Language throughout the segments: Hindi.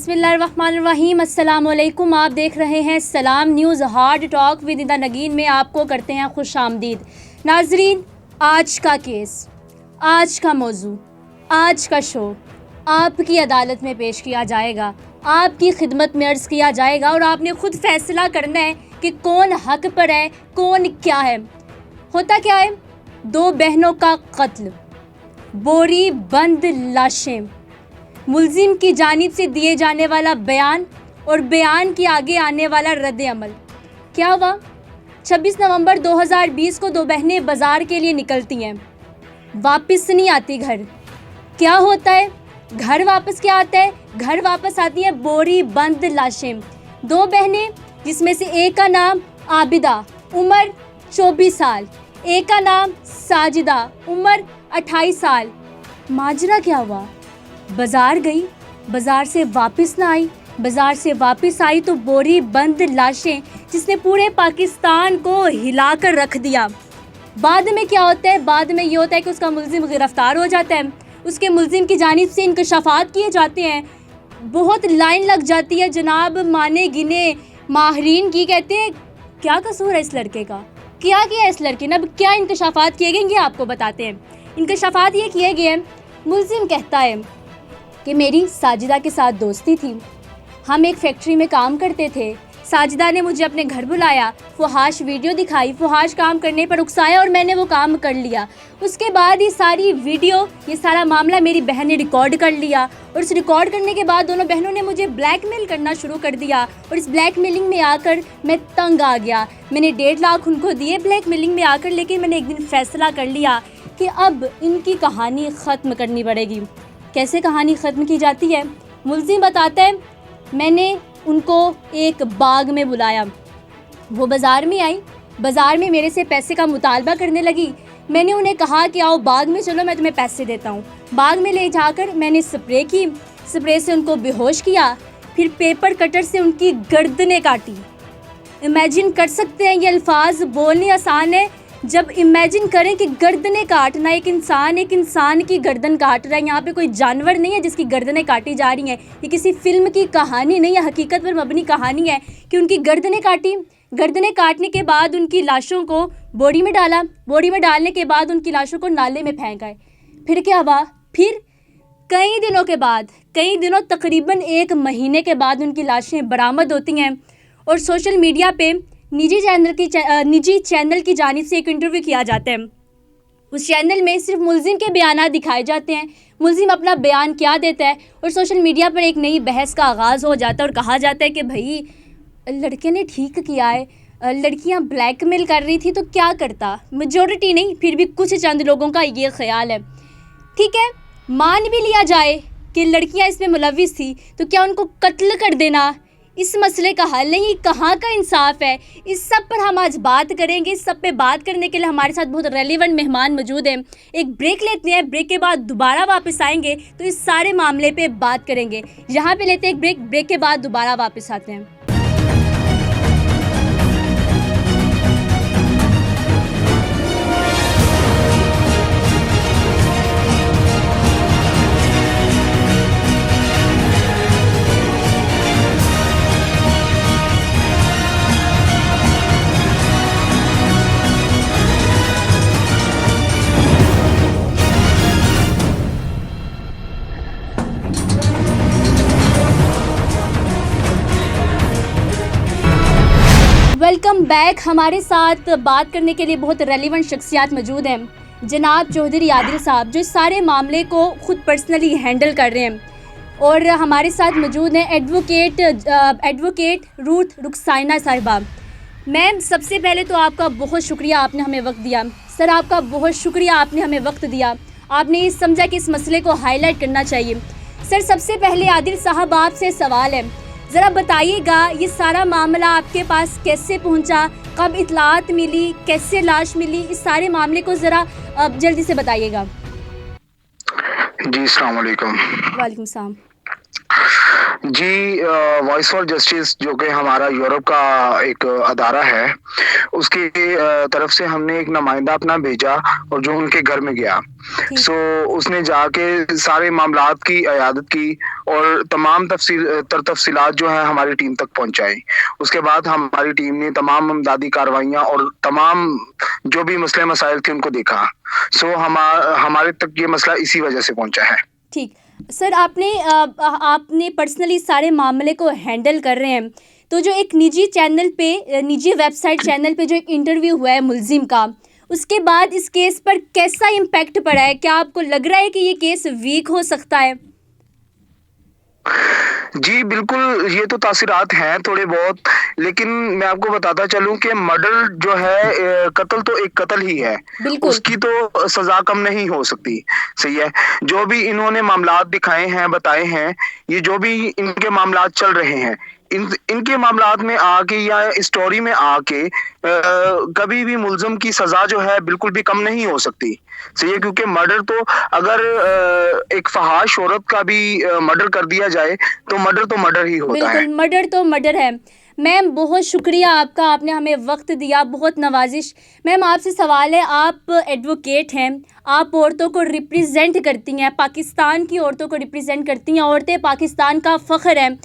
बिस्मिल्लाहिर्रहमानिर्रहीम। अस्सलाम वालेकुम। आप देख रहे हैं Salaam news hard talk with the Nageen में आपको करते हैं खुश आमदीद। नाजरीन, आज का केस, आज का मौजू, आज का शो आपकी अदालत में पेश किया जाएगा, आपकी खिदमत में अर्ज़ किया जाएगा और आपने ख़ुद फैसला करना है कि कौन हक पर है, कौन क्या है। होता क्या है, दो बहनों का कत्ल, बोरी बंद लाशें, मुल्जिम की जानिब से दिए जाने वाला बयान और बयान के आगे आने वाला रद्द अमल। क्या हुआ? 26 नवंबर 2020 को दो बहनें बाज़ार के लिए निकलती हैं, वापस नहीं आती घर। क्या होता है? घर वापस क्या आता है? घर वापस आती हैं बोरी बंद लाशें। दो बहनें, जिसमें से एक का नाम आबिदा, उम्र 24 साल, एक का नाम साजिदा, उम्र 28 साल। माजरा क्या हुआ? बाज़ार गई, बाज़ार से वापस ना आई, बाज़ार से वापस आई तो बोरी बंद लाशें, जिसने पूरे पाकिस्तान को हिलाकर रख दिया। बाद में क्या होता है? बाद में ये होता है कि उसका मुल्जिम गिरफ्तार हो जाता है, उसके मुल्जिम की जानिब से इंकशाफात किए जाते हैं, बहुत लाइन लग जाती है जनाब माने गिने माहरीन की। कहते हैं क्या कसूर है इस लड़के का, क्या किया इस लड़के ने। अब क्या इंकशाफात किए गए ये आपको बताते हैं। इंकशाफात ये किए गए, मुल्जिम कहता है कि मेरी साजिदा के साथ दोस्ती थी, हम एक फैक्ट्री में काम करते थे, साजिदा ने मुझे अपने घर बुलाया, फुहाश वीडियो दिखाई, फुहाश काम करने पर उकसाया और मैंने वो काम कर लिया। उसके बाद ये सारी वीडियो, ये सारा मामला मेरी बहन ने रिकॉर्ड कर लिया और उस रिकॉर्ड करने के बाद दोनों बहनों ने मुझे ब्लैकमेल करना शुरू कर दिया और इस ब्लैकमेलिंग में आकर मैं तंग आ गया। मैंने 1.5 लाख उनको दिए ब्लैकमेलिंग में आकर, लेकिन मैंने एक दिन फ़ैसला कर लिया कि अब इनकी कहानी ख़त्म करनी पड़ेगी। कैसे कहानी ख़त्म की जाती है? मुल्जिम बताता है मैंने उनको एक बाग में बुलाया, वो बाज़ार में आई, बाज़ार में मेरे से पैसे का मुतालबा करने लगी। मैंने उन्हें कहा कि आओ बाग में चलो, मैं तुम्हें पैसे देता हूँ। बाग में ले जाकर मैंने स्प्रे की, स्प्रे से उनको बेहोश किया, फिर पेपर कटर से उनकी गर्दनें काटी। इमेजिन कर सकते हैं, ये अल्फाज बोलने आसान है, जब इमेजिन करें कि गर्दनें काटना, एक इंसान की गर्दन काट रहा है। यहाँ पे कोई जानवर नहीं है जिसकी गर्दनें काटी जा रही हैं, ये किसी फिल्म की कहानी नहीं है, हकीकत पर मबनी कहानी है कि उनकी गर्दनें काटी। गर्दनें काटने के बाद उनकी लाशों को बोरी में डाला, बोरी में डालने के बाद उनकी लाशों को नाले में फेंक आए। फिर क्या हुआ? फिर कई दिनों के बाद, कई दिनों तकरीबन 1 महीने के बाद उनकी लाशें बरामद होती हैं और सोशल मीडिया पे निजी चैनल की जानिब से एक इंटरव्यू किया जाता है। उस चैनल में सिर्फ मुल्जिम के बयान दिखाए जाते हैं, मुल्जिम अपना बयान क्या देता है और सोशल मीडिया पर एक नई बहस का आगाज़ हो जाता है और कहा जाता है कि भाई लड़के ने ठीक किया है, लड़कियां ब्लैकमेल कर रही थी तो क्या करता। मेजॉरिटी नहीं, फिर भी कुछ चंद लोगों का ये ख्याल है। ठीक है, मान भी लिया जाए कि लड़कियां इसमें मुलविस थी, तो क्या उनको कत्ल कर देना इस मसले का हल नहीं? कहाँ का इंसाफ है? इस सब पर हम आज बात करेंगे। इस सब पे बात करने के लिए हमारे साथ बहुत रेलिवेंट मेहमान मौजूद हैं। एक ब्रेक लेते हैं, ब्रेक के बाद दोबारा वापस आएंगे तो इस सारे मामले पे बात करेंगे। यहाँ पे लेते हैं एक ब्रेक, ब्रेक के बाद दोबारा वापस आते हैं। Welcome back. हमारे साथ बात करने के लिए बहुत रेलिवेंट शख्सियात मौजूद हैं। जनाब चौधरी आदिल साहब, जो इस सारे मामले को ख़ुद पर्सनली हैंडल कर रहे हैं, और हमारे साथ मौजूद हैं एडवोकेट रूथ रुखसाना साहिबा। मैम, सबसे पहले तो आपका बहुत शुक्रिया, आपने हमें वक्त दिया। सर, आपका बहुत शुक्रिया, आपने हमें वक्त दिया, आपने ये समझा कि इस मसले को हाईलाइट करना चाहिए। सर, सबसे पहले आदिल साहब आपसे सवाल है, ज़रा बताइएगा ये सारा मामला आपके पास कैसे पहुंचा, कब इतलात मिली, कैसे लाश मिली, इस सारे मामले को ज़रा जल्दी से बताइएगा। जी, अस्सलाम वालेकुम। वालेकुम सलाम। जी, वॉइस फॉर जस्टिस जो कि हमारा यूरोप का एक अदारा है, उसकी तरफ से हमने एक नुमाइंदा अपना भेजा और जो उनके घर में गया। ठीक। सो उसने जाके सारे मामलात की इयादत की और तमाम तफ़सीलात जो हैं हमारी टीम तक पहुँचाई। उसके बाद हमारी टीम ने तमाम इमदादी कार्रवाइयाँ और तमाम जो भी मसले मसाइल थे उनको देखा। सो हमारे तक ये मसला इसी वजह से पहुँचा है। ठीक। सर, आपने पर्सनली सारे मामले को हैंडल कर रहे हैं, तो जो एक निजी चैनल पे निजी वेबसाइट चैनल पे जो एक इंटरव्यू हुआ है मुलजिम का, उसके बाद इस केस पर कैसा इम्पैक्ट पड़ा है? क्या आपको लग रहा है कि ये केस वीक हो सकता है? जी, बिल्कुल, ये तो तासीरात हैं थोड़े बहुत, लेकिन मैं आपको बताता चलूँ कि मर्डर जो है कत्ल तो एक कत्ल ही है। बिल्कुल। उसकी तो सज़ा कम नहीं हो सकती, सही है? जो भी इन्होंने मामलात दिखाए हैं, बताए हैं, ये जो भी इनके मामलात चल रहे हैं, इनके मामलात में आके या स्टोरी में आके कभी भी मुल्ज़िम की सज़ा जो है बिल्कुल भी कम नहीं हो सकती, सही है? क्योंकि मर्डर तो अगर एक फ़हाश औरत का भी मर्डर कर दिया जाए, तो मर्डर ही होता है। बिल्कुल, मर्डर तो मर्डर है। मैम, बहुत शुक्रिया आपका, आपने हमें वक्त दिया, बहुत नवाजिश। मैम, आपसे सवाल है, आप एडवोकेट हैं, आप औरतों को रिप्रेजेंट करती हैं, पाकिस्तान की औरतों को रिप्रेजेंट करती हैं, औरतें पाकिस्तान का फ़ख्र हैं।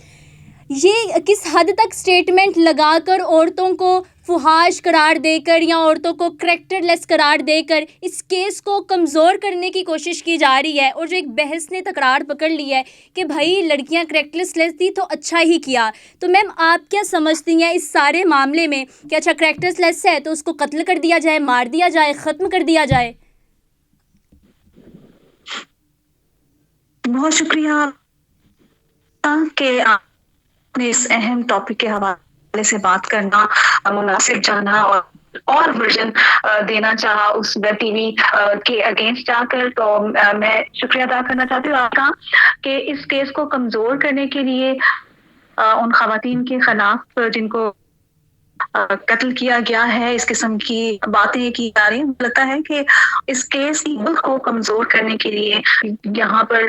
ये किस हद तक स्टेटमेंट लगाकर औरतों को फुहाश करार देकर या औरतों को करैक्टरलेस करार देकर इस केस को कमज़ोर करने की कोशिश की जा रही है, और जो एक बहस ने तकरार पकड़ ली है कि भाई लड़कियां करैक्टरलेस थी तो अच्छा ही किया, तो मैम आप क्या समझती हैं इस सारे मामले में कि अच्छा करैक्टरलेस है तो उसको कत्ल कर दिया जाए, मार दिया जाए, ख़त्म कर दिया जाए? बहुत शुक्रिया कि आपने इस अहम टॉपिक के हवाले से बात करना, मुनासिब जाना और वर्जन देना चाहा उस वेब टीवी के अगेंस्ट जाकर। तो मैं शुक्रिया अदा करना चाहती हूँ आपका कि इस केस को कमजोर करने के लिए उन खवातीन के खिलाफ जिनको कत्ल किया गया है, इस किस्म की बातें की जा रही हैं। मुझे लगता है कि इस केस की मुल्क को कमजोर करने के लिए यहाँ पर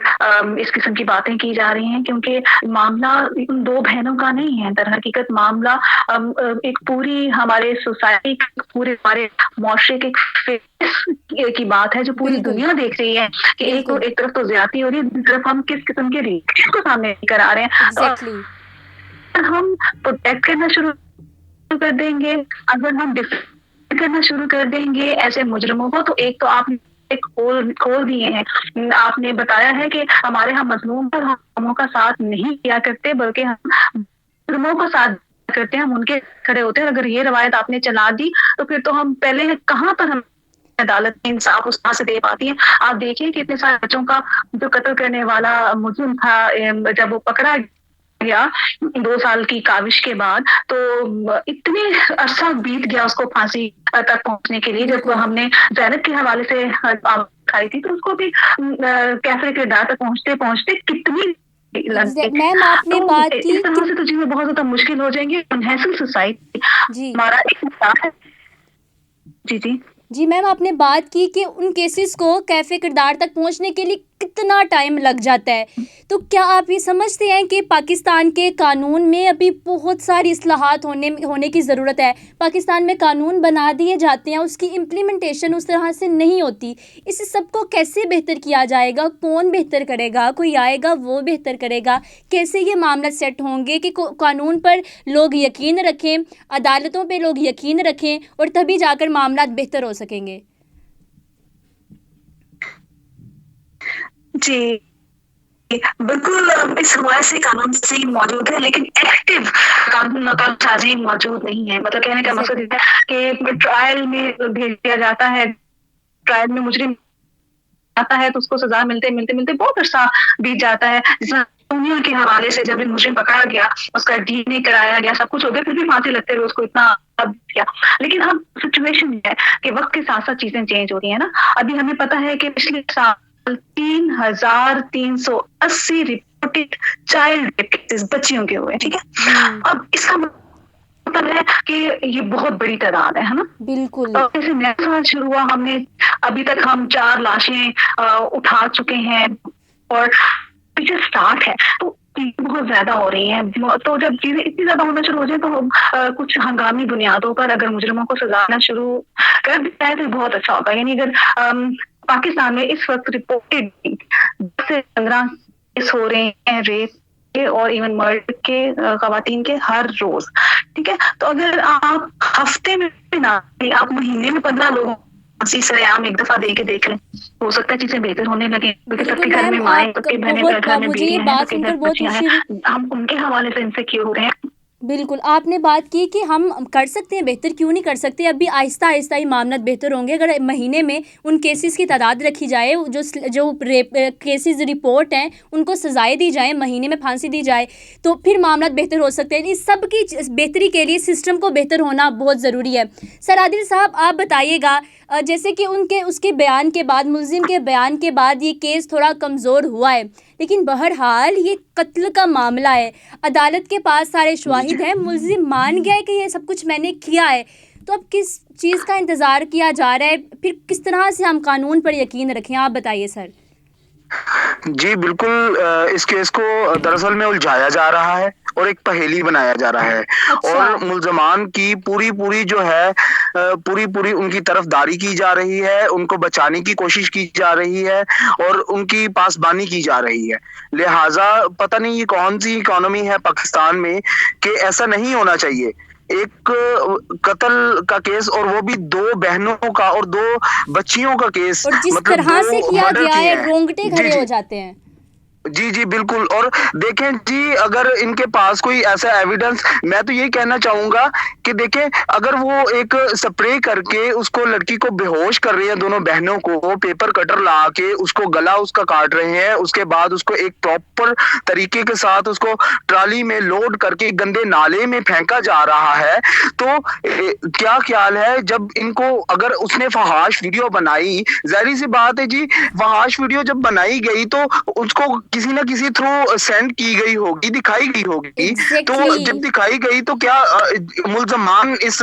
इस किस्म की बातें की जा रही हैं, क्योंकि मामला उन दो बहनों का नहीं है। दर हकीकत मामला एक पूरी हमारे सोसाइटी, पूरे हमारे मुआशरे के फेस की बात है, जो पूरी दुनिया देख रही है कि एक तरफ तो ज्यादती हो रही है, दूसरी तरफ हम किस किस्म के रिएक्शन को सामने लेकर आ रहे हैं। तो हम प्रोटेक्ट करना शुरू कर देंगे, अगर हम डिफेंड करना शुरू कर देंगे ऐसे मुजरिमों को, तो एक तो आप एक खोल दिए हैं। आपने बताया है कि हमारे हम मजलूम पर हमों का साथ नहीं किया करते, बल्कि हम मुजरिमों का साथ करते हैं, हम उनके खड़े होते हैं। अगर ये रवायत आपने चला दी तो फिर तो हम पहले कहाँ पर हम अदालत में इंसाफ उस तरह से दे पाती है। आप देखिए कि इतने सारे बच्चों का जो कत्ल करने वाला मुजरिम था, जब वो पकड़ा गया 2 साल की काविश के बाद, तो इतने अरसा बीत गया उसको फांसी तक पहुंचने के लिए। जब हमने ज़ैनब के हवाले से खाई थी, तो उसको भी कैफे के डार तक पहुंचते पहुंचते कितनी मैम आपने बात की इस तरह से तो चीजें बहुत ज्यादा मुश्किल हो जाएंगी। अनहैसल सोसाइटी हमारा एक मिसाल है। जी मैम, आपने बात की कि उन केसेस को कैफ़े किरदार तक पहुंचने के लिए कितना टाइम लग जाता है, तो क्या आप ये समझते हैं कि पाकिस्तान के कानून में अभी बहुत सारी इस्लाहात होने की ज़रूरत है? पाकिस्तान में कानून बना दिए जाते हैं, उसकी इम्प्लीमेंटेशन उस तरह से नहीं होती। इस सबको कैसे बेहतर किया जाएगा? कौन बेहतर करेगा? कोई आएगा वो बेहतर करेगा? कैसे ये मामला सेट होंगे कि कानून पर लोग यकीन रखें, अदालतों पर लोग यकीन रखें, और तभी जाकर मामला बेहतर हो सकेंगे? जी बिल्कुल, इस हवाले से कानून सही मौजूद है, लेकिन एक्टिव कानून साजी मौजूद नहीं है। मतलब कहने का मकसद है कि ट्रायल में भेज दिया जाता है, ट्रायल में मुजरिम आता है तो उसको सजा मिलते बहुत अरसा बीत जाता है। दुनिया के हवाले से जब मुजरिम पकड़ा गया, उसका डीएनए कराया गया, सब कुछ हो गया, फिर भी फांसी लगते हुए उसको इतना किया। लेकिन अब सिचुएशन है कि वक्त के साथ साथ चीजें चेंज हो रही है ना। अभी हमें पता है कि पिछले साल 3,380 रिपोर्टेड चाइल्ड रेप केसेस बच्चियों के हुए, ठीक है। अब इसका मतलब है कि ये बहुत बड़ी तादाद है ना। बिल्कुल। जैसे नया साल शुरू हुआ, हमने अभी तक हम 4 लाशें उठा चुके हैं और स्टार्ट है। तो चीजें बहुत ज्यादा हो रही हैं, तो जब चीजें इतनी ज्यादा होना शुरू हो जाए तो कुछ हंगामी बुनियादों पर अगर मुजरिमों को सजा देना शुरू कर दिया है तो बहुत अच्छा होगा। यानी अगर पाकिस्तान में इस वक्त रिपोर्टेड 10 से 15 केस हो रहे हैं रेप के और इवन मर्डर के, खवातीन के हर रोज, ठीक है। तो अगर आप हफ्ते में ना, आप महीने में 15 लोगों सरेआम एक दफा दे के देख लें, हो सकता है चीजें बेहतर होने लगे, क्योंकि सबके बिल्कुल घर में मैम, माएँ, आप सबके घर बहुत में मुझे ये बेटियां हैं, बात सबके घर सुनकर बहुत बच्चियां खुशी हुई। हैं, हम उनके हवाले से इनसिक्योर हो रहे हैं। बिल्कुल, आपने बात की कि हम कर सकते हैं बेहतर, क्यों नहीं कर सकते। अभी आहिस्ता आहिस्ता ही मामला बेहतर होंगे अगर महीने में उन केसेस की तादाद रखी जाए, जो रेप केसेस रिपोर्ट हैं उनको सजाएं दी जाएं, महीने में फांसी दी जाए, तो फिर मामला बेहतर हो सकते हैं। इस सब की बेहतरी के लिए सिस्टम को बेहतर होना बहुत ज़रूरी है। सर आदिल साहब, आप बताइएगा, जैसे कि उसके बयान के बाद, मुलजिम के बयान के बाद ये केस थोड़ा कमज़ोर हुआ है, लेकिन बहरहाल ये कत्ल का मामला है, अदालत के पास सारे शवाहिद हैं, मुलजिम मान गया है कि ये सब कुछ मैंने किया है, तो अब किस चीज़ का इंतज़ार किया जा रहा है, फिर किस तरह से हम कानून पर यकीन रखें, आप बताइए सर। जी बिल्कुल, इस केस को दरअसल में उलझाया जा रहा है और एक पहेली बनाया जा रहा है, अच्छा। और मुल्ज़मान की पूरी जो है पूरी उनकी तरफदारी की जा रही है, उनको बचाने की कोशिश की जा रही है और उनकी पासबानी की जा रही है। लिहाज़ा पता नहीं ये कौन-सी इकोनॉमी है पाकिस्तान में कि ऐसा नहीं होना चाहिए। एक कत्ल का केस, और वो भी 2 बहनों का और 2 बच्चियों का केस, और जिस मतलब तरह से 2 किया मर्डर गया किए है, हैं। रोंगटे जी, खड़े हो जी। जाते हैं। जी, जी, बिल्कुल। और देखें जी, अगर इनके पास कोई ऐसा एविडेंस, मैं तो यही कहना चाहूँगा कि देखें, अगर वो एक स्प्रे करके उसको, लड़की को बेहोश कर रहे हैं, दोनों बहनों को पेपर कटर ला के उसको गला उसका काट रहे हैं, उसके बाद उसको एक प्रॉपर तरीके के साथ उसको ट्रॉली में लोड करके गंदे नाले में फेंका जा रहा है, तो क्या ख्याल है जब इनको, अगर उसने फहाश वीडियो बनाई, ज़ाहिर-सी बात है जी, फहाश वीडियो जब बनाई गई तो उसको किसी न किसी थ्रू सेंड की गई होगी, दिखाई गई होगी। तो एग्जैक्टली। जब दिखाई गई तो क्या मुल्ज़मान इस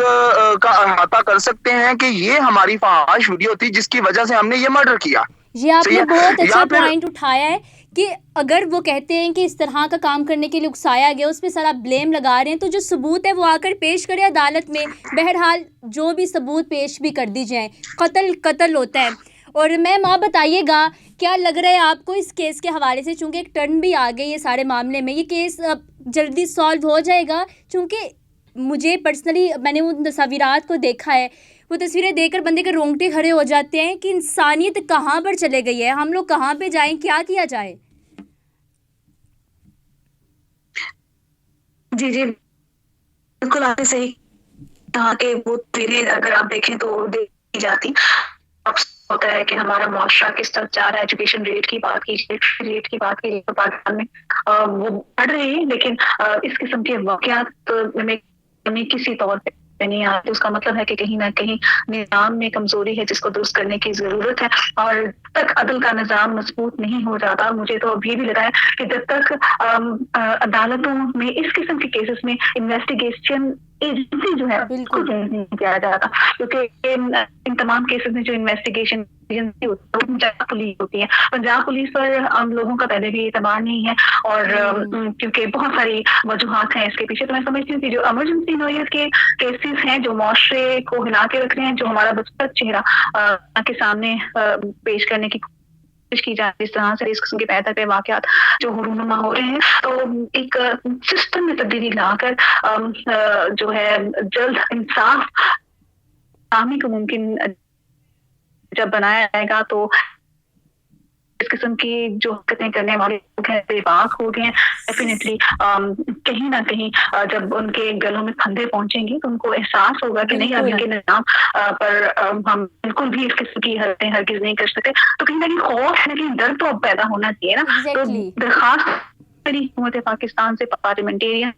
का अहाता कर सकते हैं कि ये हमारी फहाश वीडियो थी जिसकी वजह से हमने ये मर्डर किया? ये सही आपने है? बहुत अच्छा या फिर पॉइंट उठाया है कि अगर वो कहते हैं कि इस तरह का काम करने के लिए उकसाया गया, उस पे सारा ब्लेम लगा रहे हैं, तो जो सबूत है वो आकर पेश करें अदालत में। बहरहाल जो भी सबूत पेश भी कर दी जाएं, कत्ल होता है। और मैम, आप बताइएगा, क्या लग रहा है आपको इस केस के हवाले से, चूँकि एक टर्न भी आ गई है सारे मामले में, ये केस अब जल्दी सॉल्व हो जाएगा? चूँकि मुझे पर्सनली, मैंने उन तस्वीरात को देखा है, वो तस्वीरें देखकर बंदे के रोंगटे खड़े हो जाते हैं कि इंसानियत कहाँ पर चले गई है, हम लोग कहाँ पे जाएं, क्या किया जाए? जी जी, बिल्कुल आपने सही कहा कि वो तस्वीरें अगर आप देखें तो देखी जाती। अब होता है कि हमारा मुआशरा किस तरफ जा रहा है। एजुकेशन रेट की बात कीजिए तो पाकिस्तान में वो बढ़ रही है, लेकिन इस किस्म के वाकयात में कमी किसी तौर पे नहीं आ रही। उसका मतलब है कि कहीं ना कहीं निज़ाम में कमजोरी है जिसको दुरुस्त करने की जरूरत है, और जब तक अदल का निज़ाम मजबूत नहीं हो जाता, मुझे तो अभी भी लग रहा है कि जब तक अदालतों में इस किस्म के केसेस में इन्वेस्टिगेशन एजेंसी जो है उसको चेंज नहीं किया जाता, क्योंकि इन तमाम केसेस में जो इन्वेस्टिगेशन एजेंसी होती है वो पंजाब पुलिस होती है। पंजाब पुलिस पर हम लोगों का पहले भी एतबार नहीं है, और क्योंकि बहुत सारी वजूहात हैं इसके पीछे। तो मैं समझती हूँ कि जो इमरजेंसी नौयत के केसेस हैं, जो मुआशरे को हिला के रख रहे हैं, जो हमारा बदतर चेहरा के सामने पेश करने की कोशिश की जाए, जिस तरह से इस किस्म के पैदा के वाकयात जो हुरूनुमा हो रहे हैं, तो एक सिस्टम में तब्दीली लाकर जो है जल्द इंसाफ आने को मुमकिन जब बनाया जाएगा, तो इस किस्म की जो हरकतें करने वाले लोग हैं बेबाक हो गए हैं। डेफिनेटली कहीं ना कहीं जब उनके गलों में फंदे पहुंचेंगे तो उनको एहसास होगा कि नहीं, अब इनके निजाम पर हम बिल्कुल भी इस किस्म की हरकतें हरगिज नहीं कर सकते। तो कहीं ना कहीं खौफ है, लेकिन डर तो अब पैदा होना चाहिए ना। तो दरखास्त मेरी हुकूमत पाकिस्तान से, पार्लियामेंटेरियन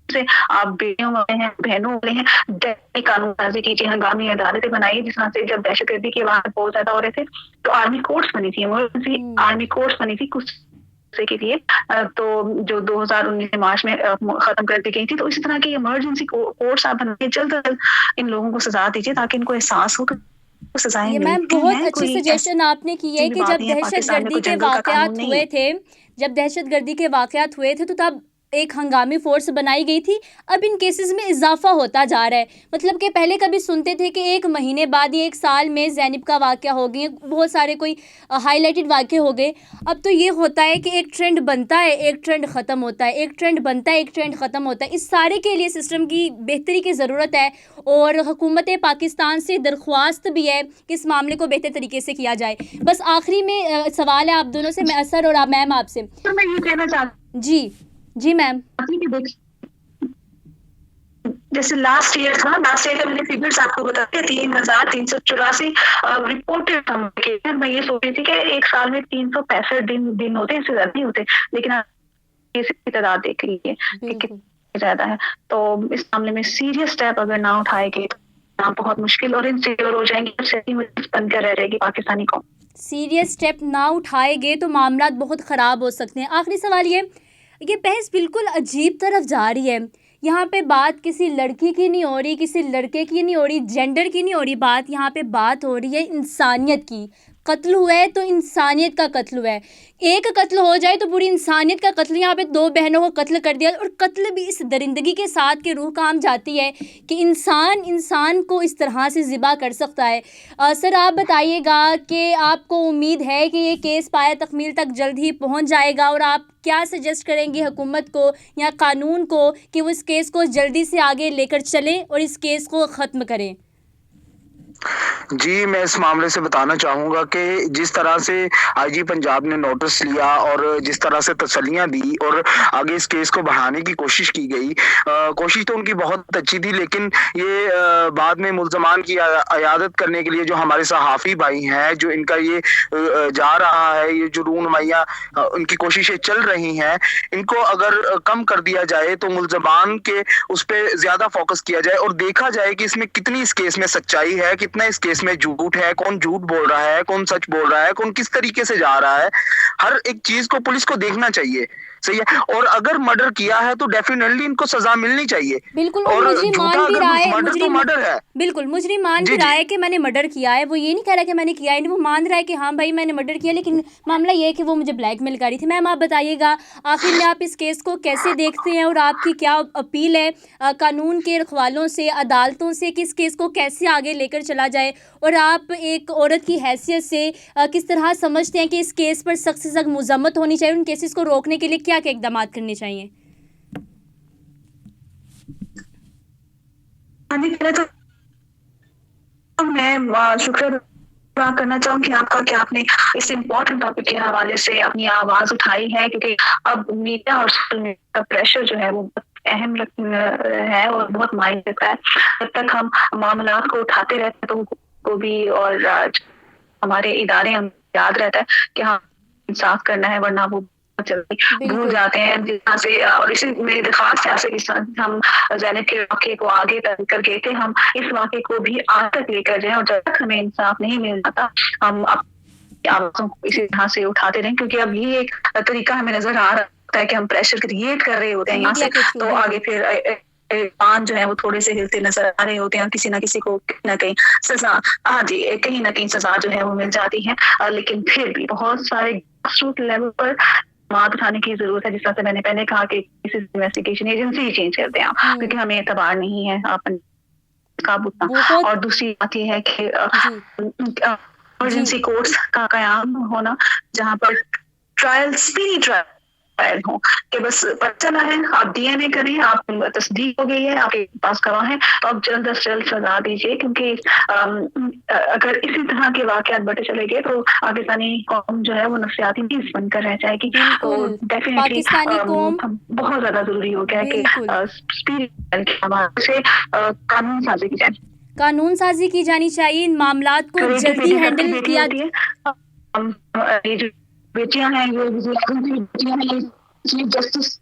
से, आप बेटियों वाले हैं, बहनों वाले हैं, कानून साजी कीजिए, हंगामी अदालतें बनाइए। जिस तरह से जब दहशतगर्दी के वाक़यात बहुत ज्यादा हो रहे थे तो आर्मी कोर्ट्स बनी थी, इमरजेंसी आर्मी कोर्ट्स बनी थी कुछ के लिए, तो जो 2019 मार्च में खत्म कर दी गई थी। तो इसी तरह की इमरजेंसी कोर्ट्स आप बनाइए, जल्द इन लोगों को सजा दीजिए ताकि इनको एहसास हो सजाएं ये मैम मिलती बहुत हैं। अच्छी कोई सजेशन आपने की है ऐसी कि बात जब नहीं है पाकिस्तान में दहशतगर्दी कोई के जंगल का वाकयात कानून नहीं हुए है। थे, जब दहशतगर्दी के वाकयात हुए थे तो तब एक हंगामी फोर्स बनाई गई थी। अब इन केसेस में इजाफा होता जा रहा है, मतलब कि पहले कभी सुनते थे कि 1 महीने बाद या 1 साल में ज़ैनब का वाकया हो गया, बहुत सारे कोई हाईलाइटेड वाकये हो गए। अब तो ये होता है कि एक ट्रेंड बनता है, एक ट्रेंड ख़त्म होता है, एक ट्रेंड बनता है, एक ट्रेंड ख़त्म होता है। इस सारे के लिए सिस्टम की बेहतरी की ज़रूरत है और हुकूमत पाकिस्तान से दरख्वास्त भी है कि इस मामले को बेहतर तरीके से किया जाए। बस आखिरी में सवाल है आप दोनों से, मैं असर और मैम आपसे। तो मैं ये कहना चाहती जी जी मैम। हूँ कि देख, जैसे लास्ट ईयर का मैंने फिगर्स आपको बताते 3,384 रिपोर्टेड था। मैं ये सोच रही थी कि एक साल में 365 दिन होते हैं, इससे ज्यादा नहीं होते, लेकिन इसकी तादाद देख लीजिए कि कितनी ज्यादा है। तो इस मामले में सीरियस स्टेप अगर ना उठाए गए तो बहुत मुश्किल और इनसिक्योर हो जाएंगे, बनकर रह जाएगी पाकिस्तानी कौम। सीरियस स्टेप ना उठाए गए तो मामला बहुत ख़राब हो सकते हैं। आखिरी सवाल ये बहस बिल्कुल अजीब तरफ जा रही है। यहाँ पे बात किसी लड़की की नहीं हो रही, किसी लड़के की नहीं हो रही, जेंडर की नहीं हो रही बात, यहाँ पे बात हो रही है इंसानियत की। कत्ल हुआ है तो इंसानियत का कत्ल हुआ है। एक कत्ल हो जाए तो पूरी इंसानियत का कत्ल। यहाँ पे 2 बहनों को कत्ल कर दिया और कत्ल भी इस दरिंदगी के साथ कि रूह काम जाती है कि इंसान को इस तरह से ज़िबा कर सकता है। सर आप बताइएगा कि आपको उम्मीद है कि ये केस पाया तकमील तक जल्द ही पहुँच जाएगा और आप क्या सजेस्ट करेंगे हुकूमत को या कानून को कि वो इस केस को जल्दी से आगे लेकर चलें और इस केस को ख़त्म करें? जी, मैं इस मामले से बताना चाहूँगा कि जिस तरह से आईजी पंजाब ने नोटिस लिया और जिस तरह से तसल्लियाँ दी और आगे इस केस को बढ़ाने की कोशिश की गई, कोशिश तो उनकी बहुत अच्छी थी, लेकिन ये बाद में मुल्ज़मान की अयादत करने के लिए जो हमारे सहाफ़ी भाई हैं, जो इनका ये जा रहा है, ये जो रूनुमाइयाँ उनकी कोशिशें चल रही हैं, इनको अगर कम कर दिया जाए तो मुल्ज़मान के उस पे ज़्यादा फ़ोकस किया जाए और देखा जाए कि इसमें कितनी इस केस में सच्चाई है, कितना इस केस में झूठ है, कौन झूठ बोल रहा है, कौन सच बोल रहा है, कौन किस तरीके से जा रहा है। हर एक चीज को पुलिस को देखना चाहिए, सही है। और अगर मर्डर किया है तो डेफिनेटली इनको सजा मिलनी चाहिए। बिल्कुल, और मुजरिम मान झूठा भी अगर रहा है, मर्डर तो मर्डर है। बिल्कुल मुजरिम मान जी भी रहा जी है कि मैंने मर्डर किया है। वो ये नहीं कह रहा कि मैंने किया है नहीं, वो मान रहा है कि हाँ भाई मैंने मर्डर किया, लेकिन मामला ये है कि वो मुझे ब्लैकमेल कर रही थी। मैम आप बताइएगा आखिर में आप इस केस को कैसे देखते हैं और आपकी क्या अपील है कानून के रखवालों से, अदालतों से कि इस केस को कैसे आगे लेकर चला जाए, और आप एक औरत की हैसियत से किस तरह समझते हैं कि इस केस पर सख्त से सख्त मुज़म्मत होनी चाहिए, उन केसेस को रोकने के लिए क्या क्या इक़दाम करने चाहिए? पहले तो मैं शुक्र अदा करना चाहूंगी आपका कि आपने इस इम्पोर्टेंट टॉपिक के हवाले से अपनी आवाज उठाई है, क्योंकि अब मीडिया और सोशल मीडिया का प्रेशर जो है वो बहुत अहम है और बहुत मायने रखता है। जब तक हम मामला को उठाते रहते हैं तो को भी और हमारे इदारे हम याद रहता है कि हाँ इंसाफ करना है, वरना वो जल्दी भूल जाते हैं जिस से। और इसी मेरी दरख्वास्त है कि हम ज़ैनब के वाक़े को आगे कर गए थे, हम इस वाक़े को भी आगे तक लेकर जाएं और जब तक हमें इंसाफ नहीं मिल जाता हम अपनी आवाज़ों को इसी तरह से उठाते रहें, क्योंकि अब ये एक तरीका हमें नजर आ रहा है कि हम प्रेशर क्रिएट कर रहे होते हैं यहाँ से, तो आगे फिर पान जो है वो थोड़े से हिलते नजर आ रहे होते हैं, किसी ना किसी को कहीं ना कहीं सजा, हाँ जी, कहीं ना कहीं सजा जो है वो मिल जाती है। लेकिन फिर भी बहुत सारे ग्रासरूट लेवल पर बात उठाने की जरूरत है। जिस तरह से मैंने पहले कहा कि इन्वेस्टिगेशन एजेंसी चेंज करते हैं, क्योंकि हमें एतबार नहीं है अपन काबूना। और दूसरी बात यह है कि इमरजेंसी कोर्ट्स का कयाम होना, जहाँ पर स्पीडी ट्रायल हो कि बस चला है, आप डीएनए करें, आप तस्दीक हो गई है, आपके पास गवाह है, तो आप जल्द से जल्द सजा दीजिए, क्योंकि अगर इसी तरह के वाकयात बढ़ते चले गए तो पाकिस्तानी कौम जो है वो नफसियाती नीज बनकर रह जाएगी। तो डेफिनेटली बहुत ज्यादा जरूरी हो गया है कि स्पीड के हवाले से कानून साजी की जाए, कानून साजी की जानी चाहिए, इन मामलात को जल्दी हैंडल किया। ये जो बेटियां हैं, ये बेटियां हैं, चीफ जस्टिस,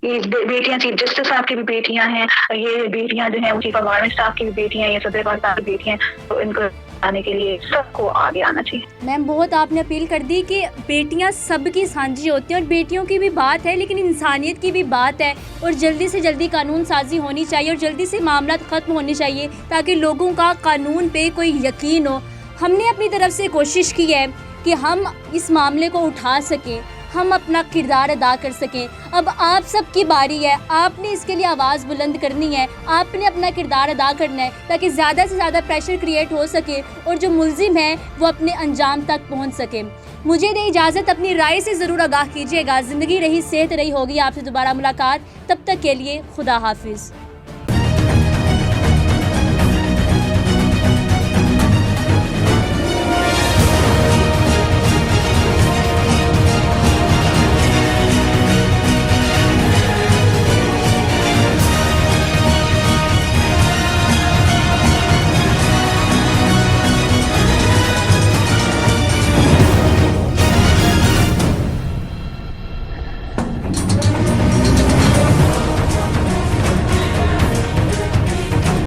ये बेटियां चीफ जस्टिस साहब की भी बेटियां हैं, ये बेटियां जो हैं वो चीफ गवर्नमेंट साहब की भी बेटियां हैं, ये सदर पाकिस्तान की बेटियां हैं, तो इनको आने के लिए सबको आगे आना चाहिए। मैम बहुत आपने अपील कर दी कि बेटियां सबकी साझी होती हैं और बेटियों की भी बात है लेकिन इंसानियत की भी बात है और जल्दी से जल्दी कानून साजी होनी चाहिए और जल्दी से मामला ख़त्म होने चाहिए ताकि लोगों का कानून पे कोई यकीन हो। हमने अपनी तरफ से कोशिश की है कि हम इस मामले को उठा सकें, हम अपना किरदार अदा कर सकें। अब आप सबकी बारी है, आपने इसके लिए आवाज़ बुलंद करनी है, आपने अपना किरदार अदा करना है ताकि ज़्यादा से ज़्यादा प्रेशर क्रिएट हो सके और जो मुल्जिम है वो अपने अंजाम तक पहुंच सके। मुझे दें इजाज़त, अपनी राय से ज़रूर आगाह कीजिएगा। ज़िंदगी रही, सेहत रही, होगी आपसे दोबारा मुलाकात। तब तक के लिए खुदा हाफिज़।